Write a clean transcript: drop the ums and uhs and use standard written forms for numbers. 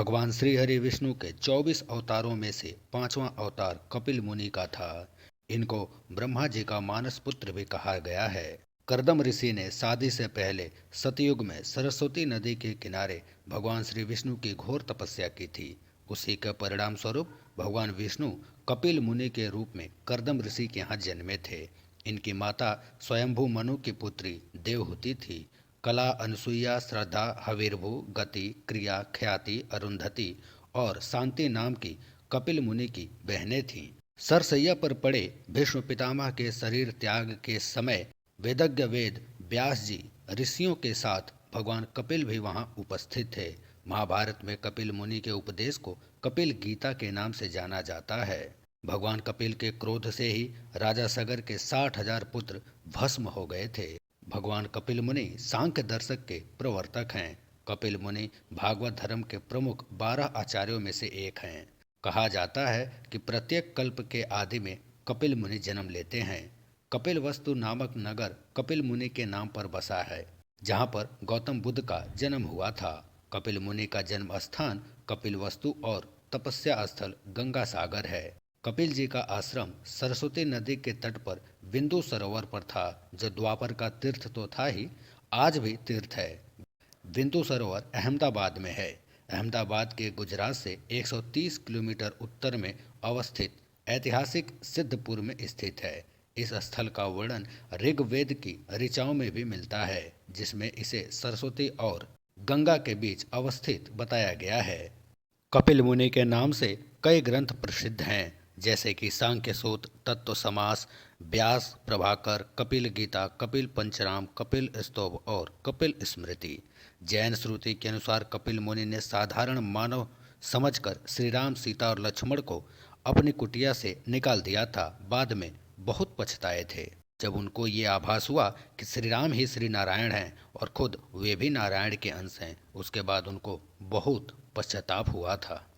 भगवान श्री हरि विष्णु के 24 अवतारों में से पांचवां अवतार कपिल मुनि का था। इनको ब्रह्मा जी का मानस पुत्र भी कहा गया है। कर्दम ऋषि ने शादी से पहले सतयुग में सरस्वती नदी के किनारे भगवान श्री विष्णु की घोर तपस्या की थी। उसी के परिणाम स्वरूप भगवान विष्णु कपिल मुनि के रूप में कर्दम ऋषि के यहाँ जन्मे थे। इनकी माता स्वयंभू मनु की पुत्री देवहूति थी। कला, अनसुईया, श्रद्धा, हविर्भू, गति, क्रिया, ख्याति, अरुंधति और शांति नाम की कपिल मुनि की बहनें थीं। सरसैया पर पड़े भीष्म पितामह के शरीर त्याग के समय वेदज्ञ वेद व्यास जी ऋषियों के साथ भगवान कपिल भी वहां उपस्थित थे। महाभारत में कपिल मुनि के उपदेश को कपिल गीता के नाम से जाना जाता है। भगवान कपिल के क्रोध से ही राजा सगर के 60,000 पुत्र भस्म हो गए थे। भगवान कपिल मुनि सांख्य दर्शक के प्रवर्तक हैं। कपिल मुनि भागवत धर्म के प्रमुख 12 आचार्यों में से एक हैं। कहा जाता है कि प्रत्येक कल्प के आदि में कपिल मुनि जन्म लेते हैं। कपिल वस्तु नामक नगर कपिल मुनि के नाम पर बसा है, जहाँ पर गौतम बुद्ध का जन्म हुआ था। कपिल मुनि का जन्म स्थान कपिल वस्तु और तपस्या स्थल गंगा सागर है। कपिल जी का आश्रम सरस्वती नदी के तट पर बिंदु सरोवर पर था, जो द्वापर का तीर्थ तो था ही, आज भी तीर्थ है। बिंदु सरोवर अहमदाबाद में है। अहमदाबाद के गुजरात से 130 किलोमीटर उत्तर में अवस्थित ऐतिहासिक सिद्धपुर में स्थित है। इस स्थल का वर्णन ऋग्वेद की ऋचाओं में भी मिलता है, जिसमें इसे सरस्वती और गंगा के बीच अवस्थित बताया गया है। कपिल मुनि के नाम से कई ग्रंथ प्रसिद्ध हैं, जैसे कि सांख्य सूत्र, तत्व समास, व्यास प्रभाकर, कपिल गीता, कपिल पंचराम, कपिल स्तोभ और कपिल स्मृति। जैन श्रुति के अनुसार कपिल मुनि ने साधारण मानव समझकर श्री राम, सीता और लक्ष्मण को अपनी कुटिया से निकाल दिया था। बाद में बहुत पछताए थे जब उनको ये आभास हुआ कि श्री राम ही श्री नारायण हैं और खुद वे भी नारायण के अंश हैं। उसके बाद उनको बहुत पश्चाताप हुआ था।